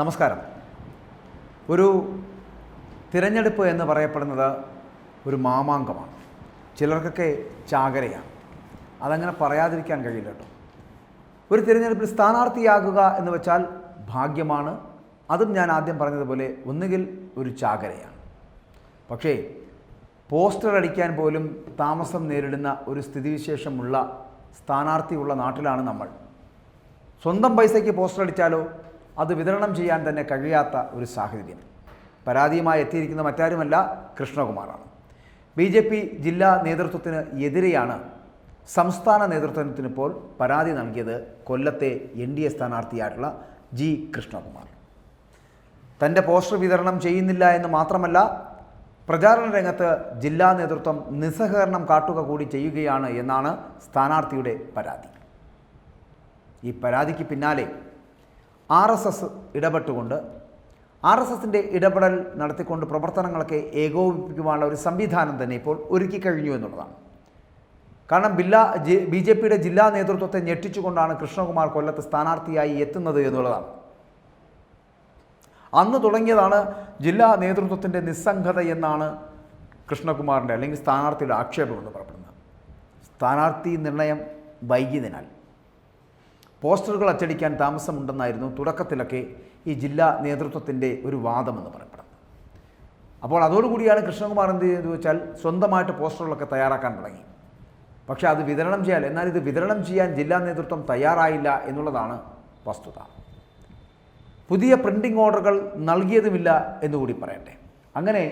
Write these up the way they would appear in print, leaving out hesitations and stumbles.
നമസ്കാരം. ഒരു തിരഞ്ഞെടുപ്പ് എന്ന് പറയപ്പെടുന്നത് ഒരു മാമാങ്കമാണ്. ചിലർക്കൊക്കെ ചാകരയാണ്. അതങ്ങനെ പറയാതിരിക്കാൻ കഴിയില്ല കേട്ടോ. ഒരു തിരഞ്ഞെടുപ്പിൽ സ്ഥാനാർത്ഥിയാകുക എന്ന് വെച്ചാൽ ഭാഗ്യമാണ്. അതും ഞാൻ ആദ്യം പറഞ്ഞതുപോലെ ഒന്നുകിൽ ഒരു ചാകരയാണ്. പക്ഷേ പോസ്റ്റർ അടിക്കാൻ പോലും താമസം നേരിടുന്ന ഒരു സ്ഥിതിവിശേഷമുള്ള സ്ഥാനാർത്ഥിയുള്ള നാട്ടിലാണ് നമ്മൾ. സ്വന്തം പൈസയ്ക്ക് പോസ്റ്റർ അടിച്ചാലോ അത് വിതരണം ചെയ്യാൻ തന്നെ കഴിയാത്ത ഒരു സാഹചര്യം. പരാതിയുമായി എത്തിയിരിക്കുന്ന മറ്റാരുമല്ല, കൃഷ്ണകുമാറാണ്. BJP ജില്ലാ നേതൃത്വത്തിന് എതിരെയാണ് സംസ്ഥാന നേതൃത്വത്തിനിപ്പോൾ പരാതി നൽകിയത് കൊല്ലത്തെ NDA സ്ഥാനാർത്ഥിയായിട്ടുള്ള G. കൃഷ്ണകുമാർ. തൻ്റെ പോസ്റ്റർ വിതരണം ചെയ്യുന്നില്ല എന്ന് മാത്രമല്ല, പ്രചാരണ രംഗത്ത് ജില്ലാ നേതൃത്വം നിസ്സഹകരണം കാട്ടുക കൂടി ചെയ്യുകയാണ് എന്നാണ് സ്ഥാനാർത്ഥിയുടെ പരാതി. ഈ പരാതിക്ക് പിന്നാലെ RSS ഇടപെട്ടുകൊണ്ട് RSSൻ്റെ ഇടപെടൽ നടത്തിക്കൊണ്ട് പ്രവർത്തനങ്ങളൊക്കെ ഏകോപിപ്പിക്കുവാനുള്ള ഒരു സംവിധാനം തന്നെ ഇപ്പോൾ ഒരുക്കി കഴിഞ്ഞു എന്നുള്ളതാണ്. കാരണം BJPയുടെ ജില്ലാ നേതൃത്വത്തെ ഞെട്ടിച്ചുകൊണ്ടാണ് കൃഷ്ണകുമാർ കൊല്ലത്ത് സ്ഥാനാർത്ഥിയായി എത്തുന്നത് എന്നുള്ളതാണ്. അന്ന് തുടങ്ങിയതാണ് ജില്ലാ നേതൃത്വത്തിൻ്റെ നിസ്സംഗത എന്നാണ് കൃഷ്ണകുമാറിൻ്റെ അല്ലെങ്കിൽ സ്ഥാനാർത്ഥിയുടെ ആക്ഷേപം എന്ന് പറയപ്പെടുന്നത്. സ്ഥാനാർത്ഥി നിർണയം വൈകിയതിനാൽ പോസ്റ്ററുകൾ അച്ചടിക്കാൻ താമസമുണ്ടെന്നായിരുന്നു തുടക്കത്തിലൊക്കെ ഈ ജില്ലാ നേതൃത്വത്തിൻ്റെ ഒരു വാദമെന്ന് പറയപ്പെടുന്നത്. അപ്പോൾ അതോടുകൂടിയാണ് കൃഷ്ണകുമാർ എന്ത് ചെയ്തെന്ന് വെച്ചാൽ സ്വന്തമായിട്ട് പോസ്റ്ററുകളൊക്കെ തയ്യാറാക്കാൻ തുടങ്ങി. പക്ഷേ അത് വിതരണം ചെയ്യാൻ, എന്നാൽ ഇത് വിതരണം ചെയ്യാൻ ജില്ലാ നേതൃത്വം തയ്യാറായില്ല എന്നുള്ളതാണ് വസ്തുത. പുതിയ പ്രിൻറ്റിംഗ് ഓർഡറുകൾ നൽകിയതുമില്ല എന്നുകൂടി പറയട്ടെ. അങ്ങനെ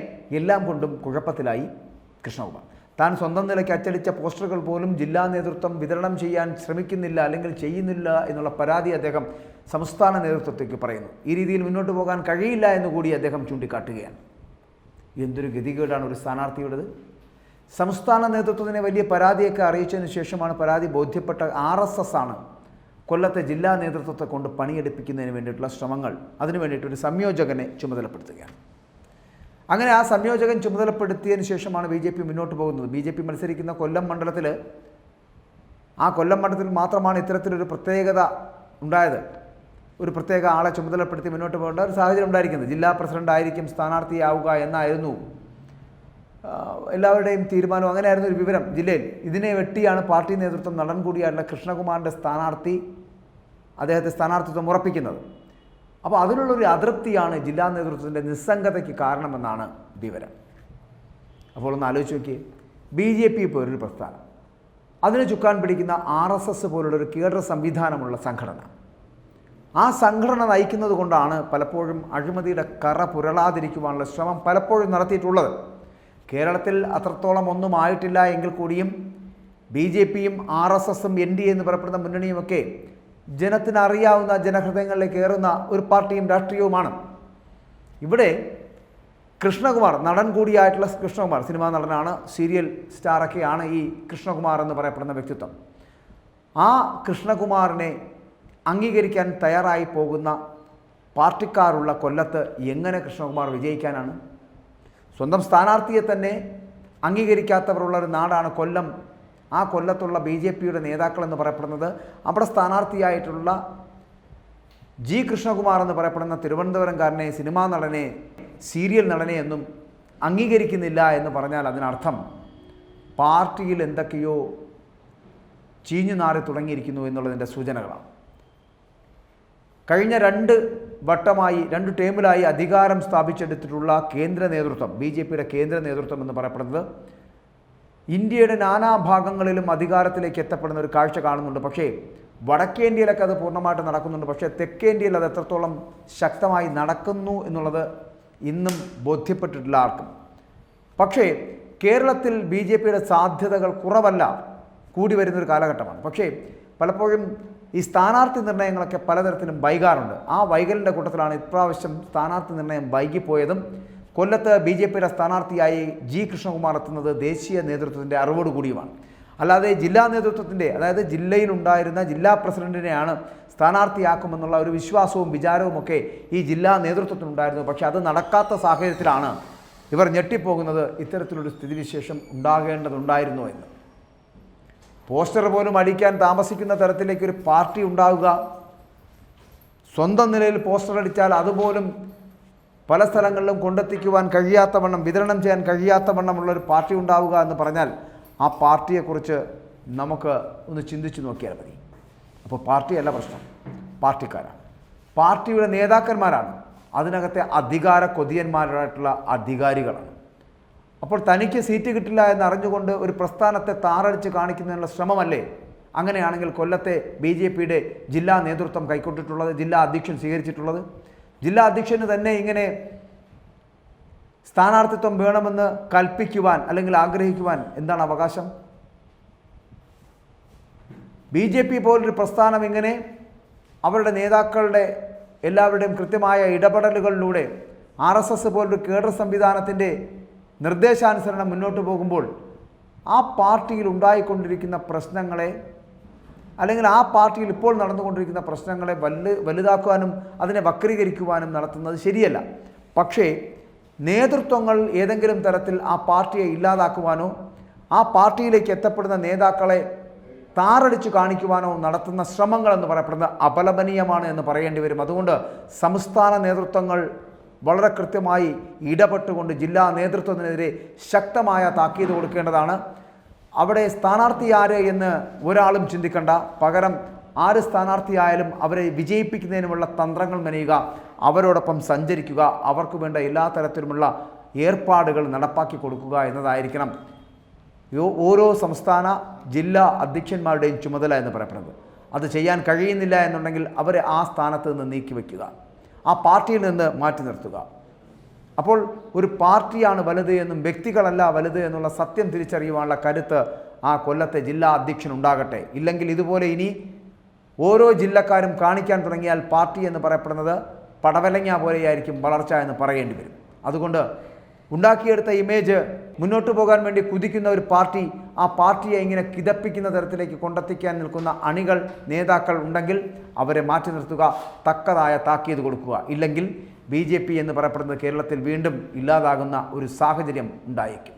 എല്ലാം കൊണ്ടും കുഴപ്പത്തിലായി കൃഷ്ണകുമാർ. താൻ സ്വന്തം നിലയ്ക്ക് അച്ചടിച്ച പോസ്റ്ററുകൾ പോലും ജില്ലാ നേതൃത്വം വിതരണം ചെയ്യാൻ ശ്രമിക്കുന്നില്ല അല്ലെങ്കിൽ ചെയ്യുന്നില്ല എന്നുള്ള പരാതി അദ്ദേഹം സംസ്ഥാന നേതൃത്വത്തേക്ക് പറയുന്നു. ഈ രീതിയിൽ മുന്നോട്ട് പോകാൻ കഴിയില്ല എന്നുകൂടി അദ്ദേഹം ചൂണ്ടിക്കാട്ടുകയാണ്. എന്തൊരു ഗതികേടാണ് ഒരു സ്ഥാനാർത്ഥിയുടേത്. സംസ്ഥാന നേതൃത്വത്തിനെ വലിയ പരാതിയൊക്കെ അറിയിച്ചതിന് ശേഷമാണ് പരാതി ബോധ്യപ്പെട്ട RSS ആണ് കൊല്ലത്തെ ജില്ലാ നേതൃത്വത്തെ കൊണ്ട് പണിയെടുപ്പിക്കുന്നതിന് വേണ്ടിയിട്ടുള്ള ശ്രമങ്ങൾ, അതിനു വേണ്ടിയിട്ടൊരു സംയോജകനെ ചുമതലപ്പെടുത്തുകയാണ്. അങ്ങനെ ആ സംയോജകൻ ചുമതലപ്പെടുത്തിയതിന് ശേഷമാണ് BJP മുന്നോട്ട് പോകുന്നത്. BJP മത്സരിക്കുന്ന കൊല്ലം മണ്ഡലത്തിൽ, ആ കൊല്ലം മണ്ഡലത്തിൽ മാത്രമാണ് ഇത്തരത്തിലൊരു പ്രത്യേകത ഉണ്ടായത്. ഒരു പ്രത്യേക ആളെ ചുമതലപ്പെടുത്തി മുന്നോട്ട് പോകേണ്ട ഒരു സാഹചര്യം ഉണ്ടായിരിക്കുന്നത്. ജില്ലാ പ്രസിഡന്റ് ആയിരിക്കും സ്ഥാനാർത്ഥിയാവുക എന്നായിരുന്നു എല്ലാവരുടെയും തീരുമാനം. അങ്ങനെയായിരുന്നു ഒരു വിവരം ജില്ലയിൽ. ഇതിനെ വെട്ടിയാണ് പാർട്ടി നേതൃത്വം നടൻ കൂടിയായിട്ടുള്ള കൃഷ്ണകുമാറിൻ്റെ അദ്ദേഹത്തെ സ്ഥാനാർത്ഥിത്വം ഉറപ്പിക്കുന്നത്. അപ്പോൾ അതിനുള്ളൊരു അതൃപ്തിയാണ് ജില്ലാ നേതൃത്വത്തിൻ്റെ നിസ്സംഗതയ്ക്ക് കാരണമെന്നാണ് വിവരം. അപ്പോൾ ഒന്ന് ആലോചിച്ച് നോക്കിയേ, BJP പോലൊരു പ്രസ്ഥാനം, അതിന് ചുക്കാൻ പിടിക്കുന്ന RSS പോലുള്ളൊരു കേഡർ സംവിധാനമുള്ള സംഘടന, ആ സംഘടന നയിക്കുന്നത് കൊണ്ടാണ് പലപ്പോഴും അഴിമതിയുടെ കറ പുരളാതിരിക്കുവാനുള്ള ശ്രമം പലപ്പോഴും നടത്തിയിട്ടുള്ളത്. കേരളത്തിൽ അത്രത്തോളം ഒന്നും ആയിട്ടില്ല എങ്കിൽ കൂടിയും BJPയും RSSും NDA എന്ന് പറയപ്പെടുന്ന മുന്നണിയുമൊക്കെ ജനത്തിനറിയാവുന്ന, ജനഹൃദയങ്ങളിലേക്ക് കയറുന്ന ഒരു പാർട്ടിയും രാഷ്ട്രീയവുമാണ്. ഇവിടെ കൃഷ്ണകുമാർ, നടൻ കൂടിയായിട്ടുള്ള കൃഷ്ണകുമാർ, സിനിമാ നടനാണ്, സീരിയൽ സ്റ്റാറൊക്കെയാണ് ഈ കൃഷ്ണകുമാർ എന്ന് പറയപ്പെടുന്ന വ്യക്തിത്വം. ആ കൃഷ്ണകുമാറിനെ അംഗീകരിക്കാൻ തയ്യാറായി പോകുന്ന പാർട്ടിക്കാരുള്ള കൊല്ലത്ത് എങ്ങനെ കൃഷ്ണകുമാർ വിജയിക്കാനാണ്? സ്വന്തം സ്ഥാനാർത്ഥിയെ തന്നെ അംഗീകരിക്കാത്തവരുള്ള ഒരു നാടാണ് കൊല്ലം. ആ കൊല്ലത്തുള്ള BJPയുടെ നേതാക്കൾ എന്ന് പറയപ്പെടുന്നത് അവിടെ സ്ഥാനാർത്ഥിയായിട്ടുള്ള G. കൃഷ്ണകുമാർ എന്ന് പറയപ്പെടുന്ന തിരുവനന്തപുരംകാരനെ, സിനിമാ നടനെ, സീരിയൽ നടനെ ഒന്നും അംഗീകരിക്കുന്നില്ല എന്ന് പറഞ്ഞാൽ അതിനർത്ഥം പാർട്ടിയിൽ എന്തൊക്കെയോ ചീഞ്ഞു നാറി തുടങ്ങിയിരിക്കുന്നു എന്നുള്ളതിൻ്റെ സൂചനകളാണ്. കഴിഞ്ഞ 2 ടേമിലായി അധികാരം സ്ഥാപിച്ചെടുത്തിട്ടുള്ള കേന്ദ്ര നേതൃത്വം, BJPയുടെ കേന്ദ്ര നേതൃത്വം എന്ന് പറയപ്പെടുന്നത് ഇന്ത്യയുടെ നാനാഭാഗങ്ങളിലും അധികാരത്തിലേക്ക് എത്തപ്പെടുന്ന ഒരു കാഴ്ച കാണുന്നുണ്ട്. പക്ഷേ വടക്കേ ഇന്ത്യയിലൊക്കെ അത് പൂർണ്ണമായിട്ട് നടക്കുന്നുണ്ട്. പക്ഷേ തെക്കേ ഇന്ത്യയിൽ അത് എത്രത്തോളം ശക്തമായി നടക്കുന്നു എന്നുള്ളത് ഇന്നും ബോധ്യപ്പെട്ടിട്ടില്ല ആർക്കും. പക്ഷേ കേരളത്തിൽ BJPയുടെ സാധ്യതകൾ കുറവല്ല, കൂടി വരുന്നൊരു കാലഘട്ടമാണ്. പക്ഷേ പലപ്പോഴും ഈ സ്ഥാനാർത്ഥി നിർണയങ്ങളൊക്കെ പലതരത്തിലും വൈകാറുണ്ട്. ആ വൈകലിൻ്റെ കൂട്ടത്തിലാണ് ഇപ്രാവശ്യം സ്ഥാനാർത്ഥി നിർണയം വൈകിപ്പോയതും. കൊല്ലത്ത് BJPയുടെ സ്ഥാനാർത്ഥിയായി G. കൃഷ്ണകുമാർ എത്തുന്നത് ദേശീയ നേതൃത്വത്തിൻ്റെ അറിവോടുകൂടിയുമാണ്. അല്ലാതെ ജില്ലാ നേതൃത്വത്തിൻ്റെ, അതായത് ജില്ലയിലുണ്ടായിരുന്ന ജില്ലാ പ്രസിഡന്റിനെയാണ് സ്ഥാനാർത്ഥിയാക്കുമെന്നുള്ള ഒരു വിശ്വാസവും വിചാരവുമൊക്കെ ഈ ജില്ലാ നേതൃത്വത്തിനുണ്ടായിരുന്നു. പക്ഷേ അത് നടക്കാത്ത സാഹചര്യത്തിലാണ് ഇവർ ഞെട്ടിപ്പോകുന്നത്. ഇത്തരത്തിലൊരു സ്ഥിതിവിശേഷം ഉണ്ടാകേണ്ടതുണ്ടായിരുന്നു എന്ന്. പോസ്റ്റർ പോലും അടിക്കാൻ താമസിക്കുന്ന തരത്തിലേക്കൊരു പാർട്ടി ഉണ്ടാവുക, സ്വന്തം നിലയിൽ പോസ്റ്റർ അടിച്ചാൽ അതുപോലും പല സ്ഥലങ്ങളിലും കൊണ്ടെത്തിക്കുവാൻ കഴിയാത്തവണ്ണം, വിതരണം ചെയ്യാൻ കഴിയാത്തവണ്ണമുള്ളൊരു പാർട്ടി ഉണ്ടാവുക എന്ന് പറഞ്ഞാൽ ആ പാർട്ടിയെക്കുറിച്ച് നമുക്ക് ഒന്ന് ചിന്തിച്ചു നോക്കിയാൽ മതി. അപ്പോൾ പാർട്ടിയല്ല പ്രശ്നം, പാർട്ടിക്കാരാണ്, പാർട്ടിയുടെ നേതാക്കന്മാരാണ്, അതിനകത്തെ അധികാര കൊതിയന്മാരായിട്ടുള്ള അധികാരികളാണ്. അപ്പോൾ തനിക്ക് സീറ്റ് കിട്ടില്ല എന്നറിഞ്ഞുകൊണ്ട് ഒരു പ്രസ്ഥാനത്തെ താറടിച്ച് കാണിക്കുന്നതിനുള്ള ശ്രമമല്ലേ അങ്ങനെയാണെങ്കിൽ കൊല്ലത്തെ BJPയുടെ ജില്ലാ നേതൃത്വം കൈക്കൊണ്ടിട്ടുള്ളത്, ജില്ലാ അധ്യക്ഷൻ സ്വീകരിച്ചിട്ടുള്ളത്? ജില്ലാ അധ്യക്ഷന് തന്നെ ഇങ്ങനെ സ്ഥാനാർത്ഥിത്വം വേണമെന്ന് കൽപ്പിക്കുവാൻ അല്ലെങ്കിൽ ആഗ്രഹിക്കുവാൻ എന്താണ് അവകാശം? BJP പോലൊരു പ്രസ്ഥാനം ഇങ്ങനെ അവരുടെ നേതാക്കളുടെ എല്ലാവരുടെയും കൃത്യമായ ഇടപെടലുകളിലൂടെ RSS പോലൊരു കേഡർ സംവിധാനത്തിൻ്റെ നിർദ്ദേശാനുസരണം മുന്നോട്ട് പോകുമ്പോൾ ആ പാർട്ടിയിൽ ഉണ്ടായിക്കൊണ്ടിരിക്കുന്ന പ്രശ്നങ്ങളെ അല്ലെങ്കിൽ ആ പാർട്ടിയിൽ ഇപ്പോൾ നടന്നുകൊണ്ടിരിക്കുന്ന പ്രശ്നങ്ങളെ വലുതാക്കുവാനും അതിനെ വക്രീകരിക്കുവാനും നടത്തുന്നത് ശരിയല്ല. പക്ഷേ നേതൃത്വങ്ങൾ ഏതെങ്കിലും തരത്തിൽ ആ പാർട്ടിയെ ഇല്ലാതാക്കുവാനോ ആ പാർട്ടിയിലേക്ക് എത്തപ്പെടുന്ന നേതാക്കളെ താറടിച്ചു കാണിക്കുവാനോ നടത്തുന്ന ശ്രമങ്ങളെന്ന് പറയപ്പെടുന്നത് അപലപനീയമാണ് എന്ന് പറയേണ്ടി വരും. അതുകൊണ്ട് സംസ്ഥാന നേതൃത്വങ്ങൾ വളരെ കൃത്യമായി ഇടപെട്ടുകൊണ്ട് ജില്ലാ നേതൃത്വത്തിനെതിരെ ശക്തമായ താക്കീത് കൊടുക്കേണ്ടതാണ്. അവിടെ സ്ഥാനാർത്ഥി ആര് എന്ന് ഒരാളും ചിന്തിക്കേണ്ട, പകരം ആര് സ്ഥാനാർത്ഥിയായാലും അവരെ വിജയിപ്പിക്കുന്നതിനുമുള്ള തന്ത്രങ്ങൾ മെനയുക, അവരോടൊപ്പം സഞ്ചരിക്കുക, അവർക്ക് വേണ്ട എല്ലാ തരത്തിലുമുള്ള ഏർപ്പാടുകൾ നടപ്പാക്കി കൊടുക്കുക എന്നതായിരിക്കണം ഓരോ സംസ്ഥാന ജില്ലാ അധ്യക്ഷന്മാരുടെയും ചുമതല എന്ന് പറയപ്പെടുന്നത്. അത് ചെയ്യാൻ കഴിയുന്നില്ല എന്നുണ്ടെങ്കിൽ അവരെ ആ സ്ഥാനത്ത് നിന്ന് നീക്കി വയ്ക്കുക, ആ പാർട്ടിയിൽ നിന്ന് മാറ്റി നിർത്തുക. അപ്പോൾ ഒരു പാർട്ടിയാണ് വലുത് എന്നും വ്യക്തികളല്ല വലുത് എന്നുള്ള സത്യം തിരിച്ചറിയുവാനുള്ള കരുത്ത് ആ കൊല്ലത്തെ ജില്ലാ അധ്യക്ഷനുണ്ടാകട്ടെ. ഇല്ലെങ്കിൽ ഇതുപോലെ ഇനി ഓരോ ജില്ലക്കാരും കാണിക്കാൻ തുടങ്ങിയാൽ പാർട്ടി എന്ന് പറയപ്പെടുന്നത് പടവലങ്ങ പോലെയായിരിക്കും വളർച്ച എന്ന് പറയേണ്ടി വരും. അതുകൊണ്ട് ഉണ്ടാക്കിയെടുത്ത ഇമേജ് മുന്നോട്ട് പോകാൻ വേണ്ടി കുതിക്കുന്ന ഒരു പാർട്ടി, ആ പാർട്ടിയെ ഇങ്ങനെ കിതപ്പിക്കുന്ന തരത്തിലേക്ക് കൊണ്ടെത്തിക്കാൻ നിൽക്കുന്ന അണികൾ, നേതാക്കൾ ഉണ്ടെങ്കിൽ അവരെ മാറ്റി നിർത്തുക, തക്കതായ താക്കീത് കൊടുക്കുക. ഇല്ലെങ്കിൽ BJP എന്ന് പറയപ്പെടുന്നത് കേരളത്തിൽ വീണ്ടും ഇല്ലാതാകുന്ന ഒരു സാഹചര്യം ഉണ്ടായേക്കും.